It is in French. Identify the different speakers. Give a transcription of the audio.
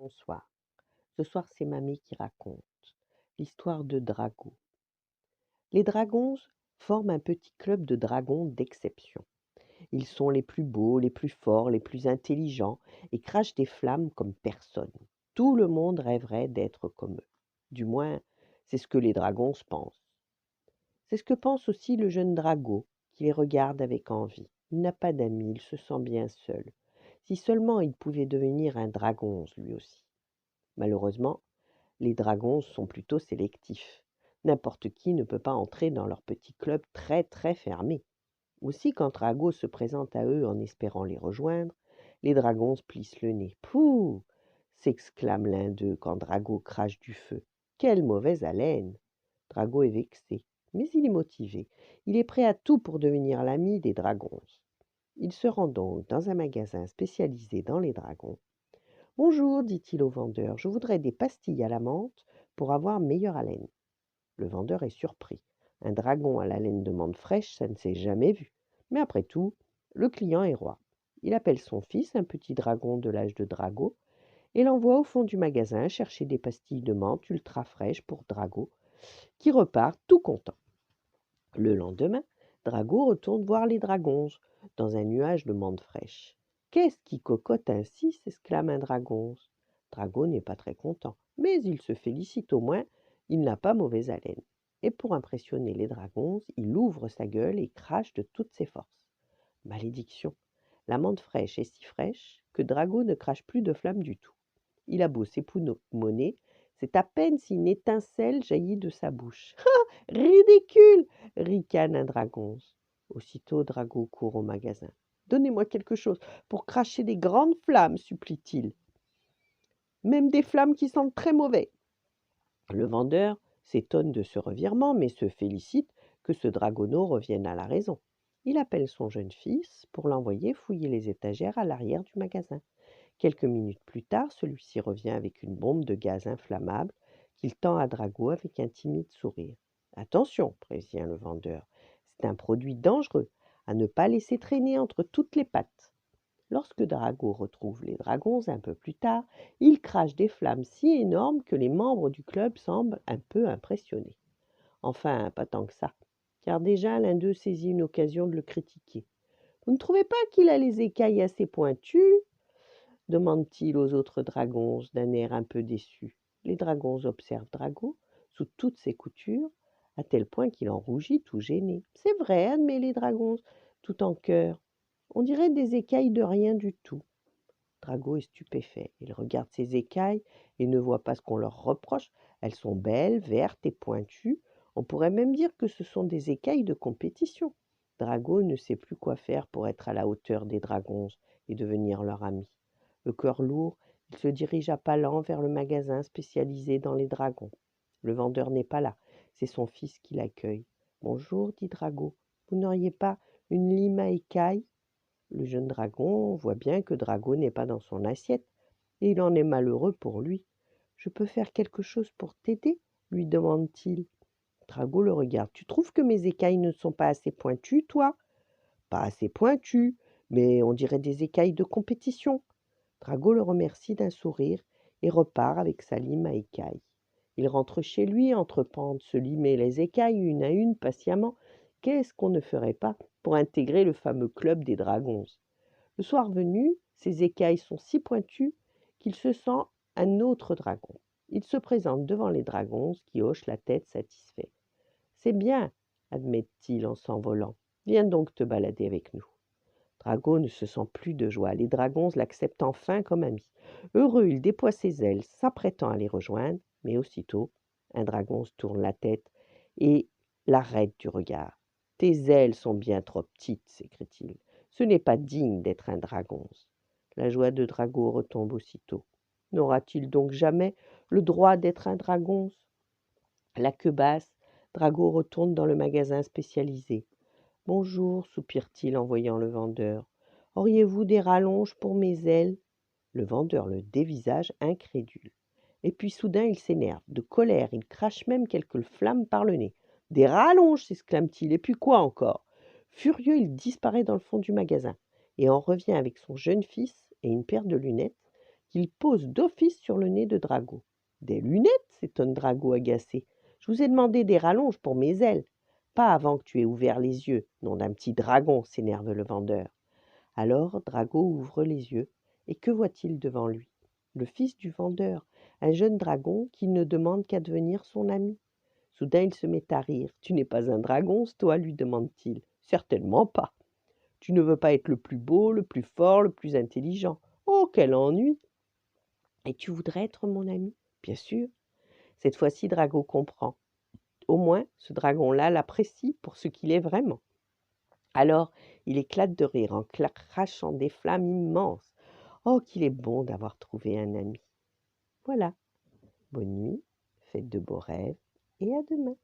Speaker 1: bonsoir. Ce soir, c'est Mamie qui raconte l'histoire de Drago. Les dragons forment un petit club de dragons d'exception. Ils sont les plus beaux, les plus forts, les plus intelligents et crachent des flammes comme personne. Tout le monde rêverait d'être comme eux. Du moins, c'est ce que les dragons pensent. C'est ce que pense aussi le jeune Drago, qui les regarde avec envie. Il n'a pas d'amis, il se sent bien seul. Si seulement il pouvait devenir un dragon lui aussi. Malheureusement, les dragons sont plutôt sélectifs. N'importe qui ne peut pas entrer dans leur petit club très très fermé. Aussi, quand Drago se présente à eux en espérant les rejoindre, les dragons se plissent le nez. Pouh s'exclame l'un d'eux quand Drago crache du feu. Quelle mauvaise haleine! Drago est vexé, mais il est motivé. Il est prêt à tout pour devenir l'ami des dragons. Il se rend donc dans un magasin spécialisé dans les dragons. Bonjour, dit-il au vendeur, je voudrais des pastilles à la menthe pour avoir meilleure haleine. Le vendeur est surpris. Un dragon à la laine de menthe fraîche, ça ne s'est jamais vu. Mais après tout, le client est roi. Il appelle son fils, un petit dragon de l'âge de Drago, et l'envoie au fond du magasin chercher des pastilles de menthe ultra fraîches pour Drago, qui repart tout content. Le lendemain, Drago retourne voir les dragons dans un nuage de menthe fraîche. Qu'est-ce qui cocotte ainsi s'exclame un dragon. Drago n'est pas très content, mais il se félicite au moins, il n'a pas mauvaise haleine. Et pour impressionner les dragons, il ouvre sa gueule et crache de toutes ses forces. Malédiction! La menthe fraîche est si fraîche que Drago ne crache plus de flamme du tout. Il a beau s'époumoner, c'est à peine si une étincelle jaillit de sa bouche. Ridicule! Ricane un dragon. Aussitôt Drago court au magasin. Donnez-moi quelque chose pour cracher des grandes flammes, supplie-t-il. Même des flammes qui sentent très mauvais. Le vendeur s'étonne de ce revirement, mais se félicite que ce dragonneau revienne à la raison. Il appelle son jeune fils pour l'envoyer fouiller les étagères à l'arrière du magasin. Quelques minutes plus tard, celui-ci revient avec une bombe de gaz inflammable qu'il tend à Drago avec un timide sourire. Attention, prévient le vendeur, c'est un produit dangereux, à ne pas laisser traîner entre toutes les pattes. Lorsque Drago retrouve les dragons un peu plus tard, il crache des flammes si énormes que les membres du club semblent un peu impressionnés. Enfin, pas tant que ça, car déjà l'un d'eux saisit une occasion de le critiquer. Vous ne trouvez pas qu'il a les écailles assez pointues demande-t-il aux autres dragons d'un air un peu déçu. Les dragons observent Drago sous toutes ses coutures, à tel point qu'il en rougit tout gêné. C'est vrai, admet les dragons, tout en chœur. On dirait des écailles de rien du tout. Drago est stupéfait. Il regarde ses écailles et ne voit pas ce qu'on leur reproche. Elles sont belles, vertes et pointues. On pourrait même dire que ce sont des écailles de compétition. Drago ne sait plus quoi faire pour être à la hauteur des dragons et devenir leur ami. Le cœur lourd, il se dirige à pas lents vers le magasin spécialisé dans les dragons. Le vendeur n'est pas là, c'est son fils qui l'accueille. Bonjour, dit Drago. Vous n'auriez pas une lime à écailles? Le jeune dragon voit bien que Drago n'est pas dans son assiette, et il en est malheureux pour lui. Je peux faire quelque chose pour t'aider? Lui demande-t-il. Drago le regarde. Tu trouves que mes écailles ne sont pas assez pointues, toi? Pas assez pointues, mais on dirait des écailles de compétition. Drago le remercie d'un sourire et repart avec sa lime à écailles. Il rentre chez lui, entreprend de se limer les écailles une à une patiemment. Qu'est-ce qu'on ne ferait pas pour intégrer le fameux club des dragons? Le soir venu, ses écailles sont si pointues qu'il se sent un autre dragon. Il se présente devant les dragons qui hochent la tête satisfait. C'est bien, admet-il en s'envolant. Viens donc te balader avec nous. Drago ne se sent plus de joie. Les dragons l'acceptent enfin comme ami. Heureux, il déploie ses ailes, s'apprêtant à les rejoindre, mais aussitôt, un dragon se tourne la tête et l'arrête du regard. Tes ailes sont bien trop petites, s'écrie-t-il. Ce n'est pas digne d'être un dragon. La joie de Drago retombe aussitôt. N'aura-t-il donc jamais le droit d'être un dragon? La queue basse, Drago retourne dans le magasin spécialisé. Bonjour, soupire-t-il en voyant le vendeur. Auriez-vous des rallonges pour mes ailes? Le vendeur le dévisage incrédule. Et puis soudain il s'énerve. De colère, il crache même quelques flammes par le nez. Des rallonges, s'exclame-t-il. Et puis quoi encore? Furieux, il disparaît dans le fond du magasin et en revient avec son jeune fils et une paire de lunettes qui qu'il pose d'office sur le nez de Drago. Des lunettes, s'étonne Drago agacé. Je vous ai demandé des rallonges pour mes ailes. Pas avant que tu aies ouvert les yeux, nom d'un petit dragon, s'énerve le vendeur. Alors Drago ouvre les yeux, et que voit-il devant lui? Le fils du vendeur, un jeune dragon qui ne demande qu'à devenir son ami. Soudain il se met à rire. Tu n'es pas un dragon, toi, lui demande-t-il. Certainement pas. Tu ne veux pas être le plus beau, le plus fort, le plus intelligent. Oh, quel ennui! Et tu voudrais être mon ami? Bien sûr. Cette fois-ci, Drago comprend. Au moins, ce dragon-là l'apprécie pour ce qu'il est vraiment. Alors, il éclate de rire en crachant des flammes immenses. Oh, qu'il est bon d'avoir trouvé un ami. Voilà. Bonne nuit, faites de beaux rêves et à demain.